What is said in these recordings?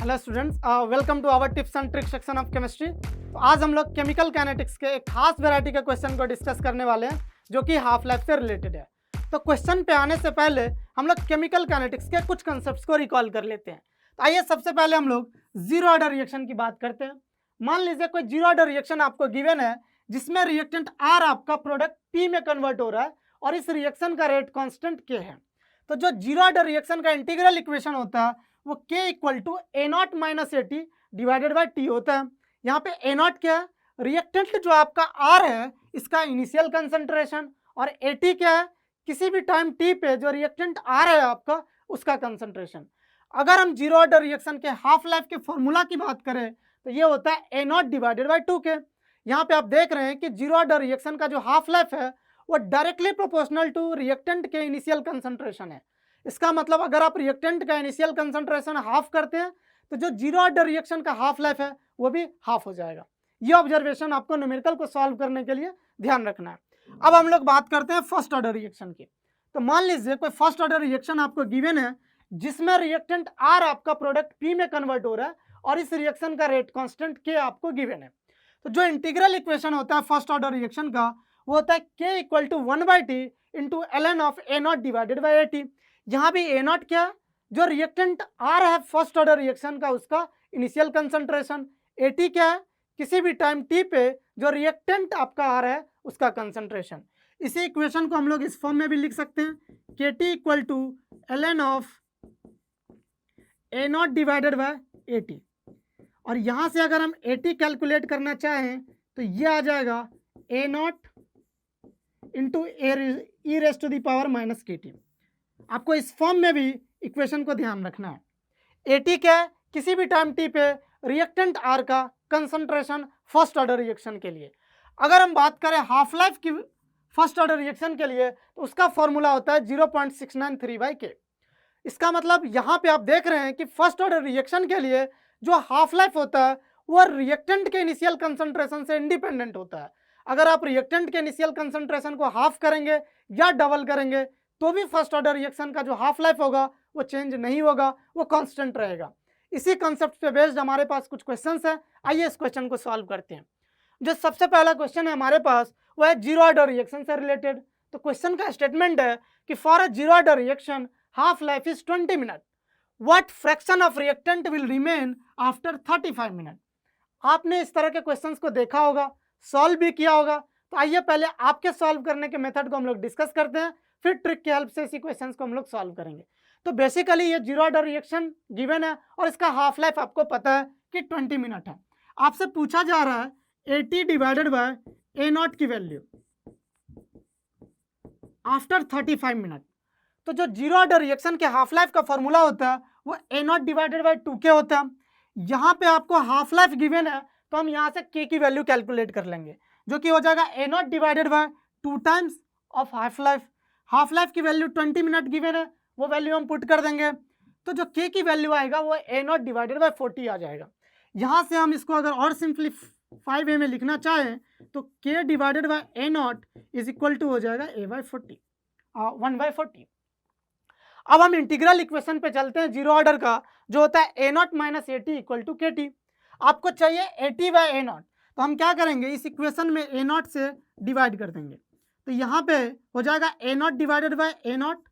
Hello students, welcome to our tips and tricks section of chemistry. तो आज हम लोग केमिकल काइनेटिक्स के एक खास वैरायटी के क्वेश्चन को डिस्कस करने वाले हैं जो कि हाफ लाइफ से रिलेटेड है। तो क्वेश्चन पे आने से पहले हम लोग केमिकल काइनेटिक्स के कुछ कंसेप्ट्स को रिकॉल कर लेते हैं। तो आइए सबसे पहले हम लोग जीरो ऑर्डर रिएक्शन की बात करते हैं। मान लीजिए कोई जीरो ऑर्डर रिएक्शन आपको गिवन है जिसमें रिएक्टेंट आर आपका प्रोडक्ट पी में कन्वर्ट हो रहा है और इस रिएक्शन का रेट कांस्टेंट के है। तो जो जीरो ऑर्डर रिएक्शन का इंटीग्रल इक्वेशन होता है वो k equal to A naught minus A T divided by T होता है। यहाँ पे ए नॉट क्या है? रिएक्टेंट जो आपका आर है इसका इनिशियल कंसंट्रेशन, और ए टी क्या है? किसी भी टाइम टी पे जो रिएक्टेंट आर है आपका उसका कंसंट्रेशन। अगर हम जीरो ऑर्डर रिएक्शन के हाफ लाइफ के फॉर्मूला की बात करें तो ये होता है A naught divided by two के। यहाँ पे आप देख रहे हैं कि जीरो ऑर्डर रिएक्शन का जो हाफ लाइफ है वो डायरेक्टली प्रोपोर्शनल टू रिएक्टेंट के इनिशियल कंसंट्रेशन है। इसका मतलब अगर आप रिएक्टेंट का इनिशियल कंसंट्रेशन हाफ करते हैं तो जो जीरो ऑर्डर रिएक्शन का हाफ लाइफ है वो भी हाफ हो जाएगा। ये ऑब्जर्वेशन आपको न्यूमेरिकल को सॉल्व करने के लिए ध्यान रखना है। अब हम लोग बात करते हैं फर्स्ट ऑर्डर रिएक्शन की। तो मान लीजिए कोई फर्स्ट ऑर्डर रिएक्शन आपको गिवन है जिसमें रिएक्टेंट आर आपका प्रोडक्ट पी में कन्वर्ट हो रहा है और इस रिएक्शन का रेट कांस्टेंट के आपको गिवन है। तो जो इंटीग्रल इक्वेशन होता है फर्स्ट ऑर्डर रिएक्शन का वो होता है K equal to 1/t into ln of A naught divided by A T. यहाँ भी ए नॉट क्या है? जो रिएक्टेंट आर है फर्स्ट ऑर्डर रिएक्शन का उसका इनिशियल कंसंट्रेशन। ए टी क्या है? किसी भी टाइम टी पे जो रिएक्टेंट आपका आर है उसका कंसंट्रेशन। इसी इक्वेशन को हम लोग इस फॉर्म में भी लिख सकते हैं K T equal to ln of A naught divided by A T. और यहाँ से अगर हम ए टी कैलकुलेट करना चाहें तो ये आ जाएगा A naught into E raise to the power minus K T. आपको इस फॉर्म में भी इक्वेशन को ध्यान रखना है। ए टी क्या है? किसी भी टाइम टी पे रिएक्टेंट आर का कंसंट्रेशन फर्स्ट ऑर्डर रिएक्शन के लिए। अगर हम बात करें हाफ लाइफ की फर्स्ट ऑर्डर रिएक्शन के लिए तो उसका फॉर्मूला होता है 0.693/k। इसका मतलब यहाँ पे आप देख रहे हैं कि फर्स्ट ऑर्डर रिएक्शन के लिए जो हाफ लाइफ होता है वह रिएक्टेंट के इनिशियल कंसंट्रेशन से इंडिपेंडेंट होता है। अगर आप रिएक्टेंट के इनिशियल कंसंट्रेशन को हाफ करेंगे या डबल करेंगे तो भी फर्स्ट ऑर्डर रिएक्शन का जो हाफ लाइफ होगा वो चेंज नहीं होगा, वो कांस्टेंट रहेगा। इसी कॉन्सेप्ट पे बेस्ड हमारे पास कुछ क्वेश्चंस हैं। आइए इस क्वेश्चन को सॉल्व करते हैं। जो सबसे पहला क्वेश्चन है हमारे पास वो है जीरो ऑर्डर रिएक्शन से रिलेटेड। तो क्वेश्चन का स्टेटमेंट है कि for a zero order reaction half life is 20 minute, what fraction of reactant will remain after 35 minute. आपने इस तरह के क्वेश्चंस को देखा होगा, सॉल्व भी किया होगा। तो आइए पहले आपके सॉल्व करने के मेथड को हम लोग डिस्कस करते हैं, फिर ट्रिक की हेल्प से इसी क्वेश्चंस को हम लोग सॉल्व करेंगे। तो बेसिकली ये जीरो ऑर्डर रिएक्शन गिवन है और इसका हाफ लाइफ आपको पता है कि 20 मिनट है। आपसे पूछा जा रहा है AT divided by A naught की वैल्यू आफ्टर 35 मिनट। तो जो जीरो ऑर्डर रिएक्शन के हाफ लाइफ का फॉर्मूला होता है वो ए नॉट डिवाइडेड बाई 2k होता है। यहाँ पे आपको हाफ लाइफ गिवन है तो हम यहाँ से k की वैल्यू कैलकुलेट कर लेंगे जो कि हो जाएगा A naught divided by 2 times of half life. Half life की वैल्यू 20 मिनट गिवन है, वो वैल्यू हम पुट कर देंगे तो जो k की वैल्यू आएगा वो ए नॉट डिवाइडेड बाई 40 आ जाएगा। यहाँ से हम इसको अगर और सिंपलीफाई वे में लिखना चाहें तो k divided by A naught is equal to हो जाएगा a/40 1/40। अब हम इंटीग्रल इक्वेशन पे चलते हैं जीरो ऑर्डर का जो होता है A naught minus A T equal to K T. आपको चाहिए A T by A naught, तो हम क्या करेंगे इस इक्वेशन में ए नॉट से डिवाइड कर देंगे। तो यहाँ पे हो जाएगा A naught divided by A naught,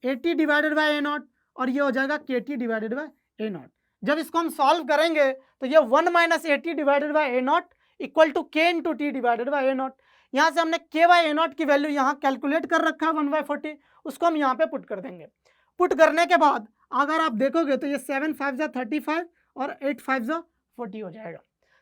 A T divided by A naught, और ये हो जाएगा K T divided by A naught. जब इसको हम सॉल्व करेंगे तो ये 1 minus A T divided by A naught equal to K into T divided by A naught. यहाँ से हमने के बाई ए नॉट की वैल्यू यहाँ कैलकुलेट कर रखा है 1/40, उसको हम यहाँ पे पुट कर देंगे। पुट करने के बाद अगर आप देखोगे तो ये 7 5 जा 35 और 8 5 जा 40 हो जाएगा।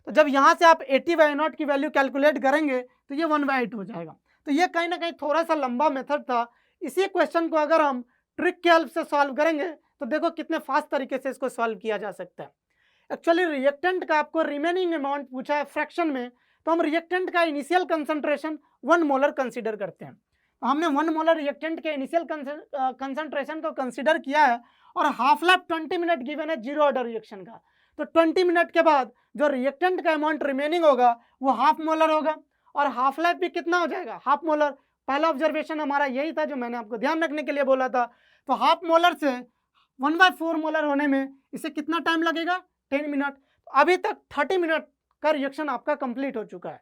तो जब यहाँ से आप 80/0 की वैल्यू कैलकुलेट करेंगे तो ये 1/8 हो जाएगा। तो ये कहीं ना कहीं थोड़ा सा लंबा मेथड था। इसी क्वेश्चन को अगर हम ट्रिक की हेल्प से सॉल्व करेंगे तो देखो कितने फास्ट तरीके से इसको सॉल्व किया जा सकता है। एक्चुअली रिएक्टेंट का आपको रिमेनिंग अमाउंट पूछा है फ्रैक्शन में, तो हम रिएक्टेंट का इनिशियल कंसंट्रेशन 1 मोलर कंसीडर करते हैं। तो हमने 1 मोलर रिएक्टेंट के इनिशियल कंसंट्रेशन को कंसीडर किया है और हाफ लाइफ 20 मिनट गिवन है जीरो ऑर्डर रिएक्शन का। तो 20 मिनट के बाद जो रिएक्टेंट का अमाउंट रिमेनिंग होगा वो हाफ मोलर होगा और हाफ लाइफ भी कितना हो जाएगा? Half molar. पहला ऑब्जर्वेशन हमारा यही था जो मैंने आपको ध्यान रखने के लिए बोला था। तो हाफ मोलर से 1/4 मोलर होने में इसे कितना टाइम लगेगा? 10 मिनट, अभी तक 30 मिनट का रिएक्शन आपका कंप्लीट हो चुका है।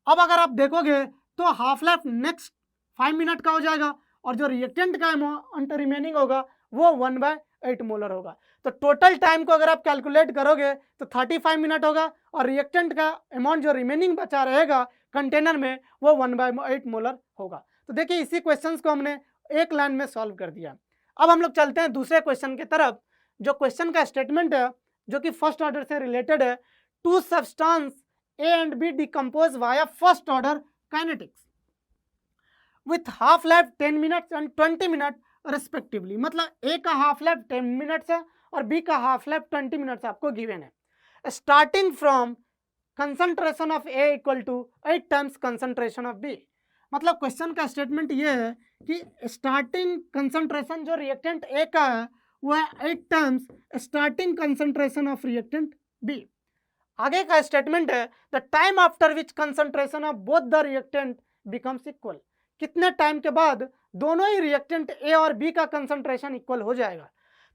अब अगर आप देखोगे तो हाफ लाइफ नेक्स्ट 5 मिनट का हो जाएगा और जो रिएक्टेंट का अमाउंट रिमेनिंग होगा वो 1/8 मोलर होगा। तो टोटल टाइम को अगर आप कैलकुलेट करोगे तो 35 मिनट होगा और रिएक्टेंट का अमाउंट जो रिमेनिंग बचा रहेगा कंटेनर में वो 1/8 मोलर होगा। तो देखिए इसी क्वेश्चन को हमने एक लाइन में सॉल्व कर दिया। अब हम लोग चलते हैं दूसरे क्वेश्चन की तरफ। जो क्वेश्चन का स्टेटमेंट है जो कि फर्स्ट ऑर्डर से रिलेटेड है, two substance A and B decompose via first order kinetics with half life 10 minutes and 20 minute respectively. मतलब ए का हाफ लाइफ 10 मिनट्स है और बी का हाफ लाइफ 20 मिनट्स आपको गिवन है। Starting from concentration of A equal to 8 times concentration of B. मतलब question का statement ये है कि स्टार्टिंग कंसंट्रेशन जो रिएक्टेंट ए का है वो है 8 times starting concentration of reactant B. आगे का स्टेटमेंट है the time after which concentration of both the reactant becomes equal. कितने टाइम के बाद दोनों ही रिएक्टेंट ए और बी का कंसंट्रेशन इक्वल हो जाएगा।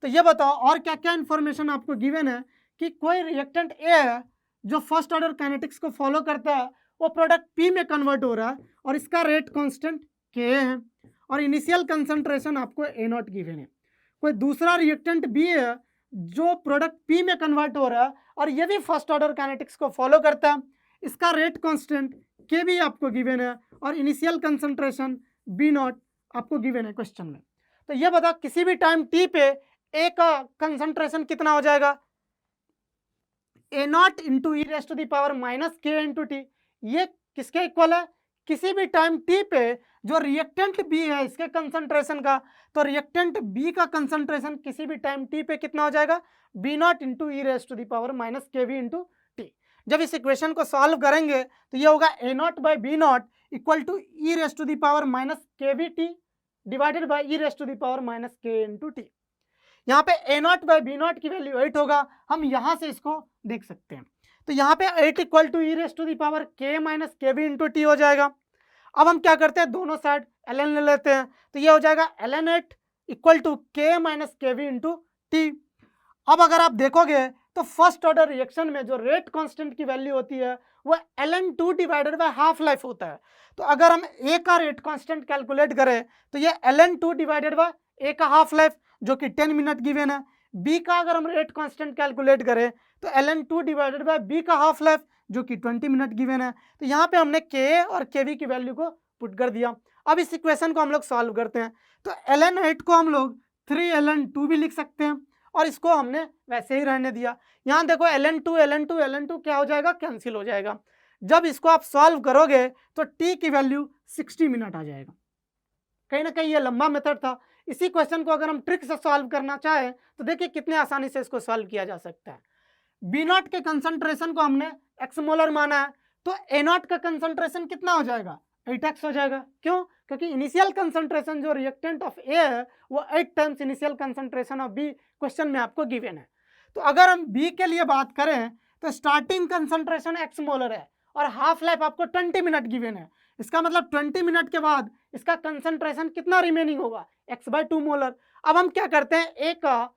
तो ये बताओ और क्या क्या इन्फॉर्मेशन आपको गिवन है कि कोई रिएक्टेंट ए है जो फर्स्ट ऑर्डर काइनेटिक्स को फॉलो करता है, वो प्रोडक्ट पी में कन्वर्ट हो रहा है और इसका रेट कांस्टेंट के है और इनिशियल कंसंट्रेशन आपको ए नॉट गिवन है। कोई दूसरा रिएक्टेंट बी है जो प्रोडक्ट पी में कन्वर्ट हो रहा है और ये भी फर्स्ट ऑर्डर काइनेटिक्स को फॉलो करता है, इसका रेट कांस्टेंट के भी आपको गिवन है और इनिशियल कंसंट्रेशन बी नॉट आपको गिवन है क्वेश्चन में। तो ये बता किसी भी टाइम टी पे ए का कंसंट्रेशन कितना हो जाएगा, A naught into E raise to the power minus K into T. ये किसके इक्वल है, किसी भी टाइम टी पे जो रिएक्टेंट बी है इसके कंसंट्रेशन का, तो रिएक्टेंट बी का कंसंट्रेशन किसी भी टाइम टी पे कितना हो जाएगा, B naught into E raise to the power minus K we into T. जब इस इक्वेशन को सॉल्व करेंगे तो ये होगा A naught by B naught equal to E raise to the power minus K V T divided by E raise to the power minus K into T. यहाँ पे A naught by B naught की value 8 होगा, हम यहाँ से इसको देख सकते हैं। तो यहाँ पे 8 equal to E raise to the power के minus K we into T हो जाएगा। अब हम क्या करते हैं, दोनों साइड ln ले लेते हैं, तो ये हो जाएगा ln 8 इक्वल टू के minus K we into T. अब अगर आप देखोगे तो फर्स्ट ऑर्डर रिएक्शन में जो रेट कांस्टेंट की वैल्यू होती है वो ln2 divided by half life होता है। तो अगर हम ए का रेट कांस्टेंट कैलकुलेट करें तो ये ln2 डिवाइडेड बाय ए का हाफ लाइफ जो कि 10 मिनट गिवन है, बी का अगर हम रेट कांस्टेंट कैलकुलेट करें तो ln2 डिवाइडेड बाय बी का हाफ लाइफ जो कि 20 मिनट गिवन है। तो यहाँ पे हमने के और के वी की वैल्यू को पुट कर दिया। अब इस इक्वेशन को हम लोग सॉल्व करते हैं, तो ln 8 को हम लोग 3 ln 2 भी लिख सकते हैं और इसको हमने वैसे ही रहने दिया। यहाँ देखो ln 2 क्या हो जाएगा, कैंसिल हो जाएगा। जब इसको आप सॉल्व करोगे तो t की वैल्यू 60 मिनट आ जाएगा। कहीं ना कहीं ये लंबा मेथड था। इसी क्वेश्चन को अगर हम ट्रिक से सॉल्व करना चाहें तो देखिए कितने आसानी से इसको सॉल्व किया जा सकता है। बी नॉट के कंसंट्रेशन को हमने एक्स मोलर माना है, तो ए नॉट का कंसंट्रेशन कितना हो जाएगा, 8x हो जाएगा। क्यों, क्योंकि इनिशियल कंसंट्रेशन जो रिएक्टेंट ऑफ ए है वो 8 times initial concentration of B question में आपको गिवन है। तो अगर हम बी के लिए बात करें तो स्टार्टिंग कंसंट्रेशन एक्स मोलर है और हाफ लाइफ आपको 20 मिनट गिवन है। इसका मतलब 20 मिनट के बाद इसका कंसंट्रेशन कितना रिमेनिंग होगा, x/2 मोलर। अब हम क्या करते हैं, ए का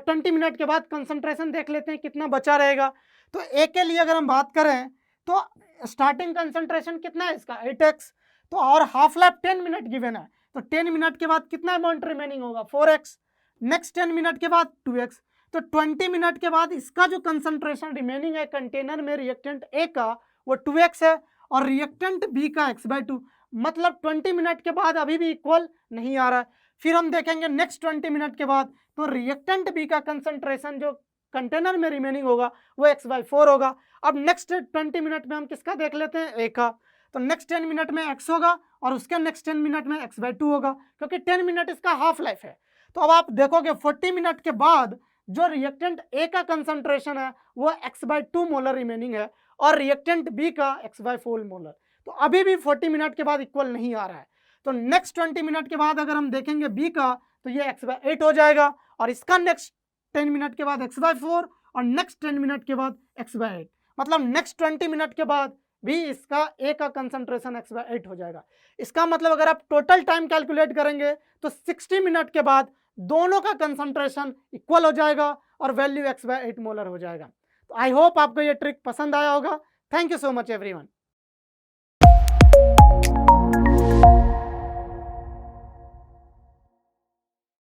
20 मिनट के बाद कंसंट्रेशन देख लेते हैं कितना बचा रहेगा। तो ए के लिए अगर हम बात करें तो स्टार्टिंग कंसंट्रेशन कितना है इसका, 8x। तो और हाफ लाइफ 10 मिनट गिवन है, तो 10 मिनट के बाद कितना अमाउंट रिमेनिंग होगा, 4x। नेक्स्ट 10 मिनट के बाद 2x। तो 20 मिनट के बाद इसका जो कंसंट्रेशन रिमेनिंग है कंटेनर में रिएक्टेंट ए का वो 2x है और रिएक्टेंट बी का x/2। मतलब 20 मिनट के बाद अभी भी इक्वल नहीं आ रहा है। फिर हम देखेंगे नेक्स्ट 20 मिनट के बाद तो रिएक्टेंट बी का कंसंट्रेशन जो कंटेनर में रिमेनिंग होगा वो x/4 होगा। अब नेक्स्ट 20 मिनट में हम किसका देख लेते हैं, ए का। तो नेक्स्ट 10 मिनट में x होगा और उसके नेक्स्ट 10 मिनट में x/2 होगा, क्योंकि 10 मिनट इसका हाफ लाइफ है। तो अब आप देखोगे 40 मिनट के बाद जो रिएक्टेंट ए का कंसंट्रेशन है वो x/2 मोलर रिमेनिंग है और रिएक्टेंट बी का x/4 मोलर। तो अभी भी 40 मिनट के बाद इक्वल नहीं आ रहा है। तो नेक्स्ट 20 मिनट के बाद अगर हम देखेंगे बी का तो ये x/8 हो जाएगा और इसका नेक्स्ट 10 मिनट के बाद x/4 और नेक्स्ट 10 मिनट के बाद x/8। मतलब नेक्स्ट 20 मिनट के बाद भी इसका ए का कंसंट्रेशन x/8 हो जाएगा। इसका मतलब अगर आप टोटल टाइम कैलकुलेट करेंगे तो 60 मिनट के बाद दोनों का कंसंट्रेशन इक्वल हो जाएगा और वैल्यू x/8 मोलर हो जाएगा। तो आई होप आपको ये ट्रिक पसंद आया होगा। Thank you so much everyone.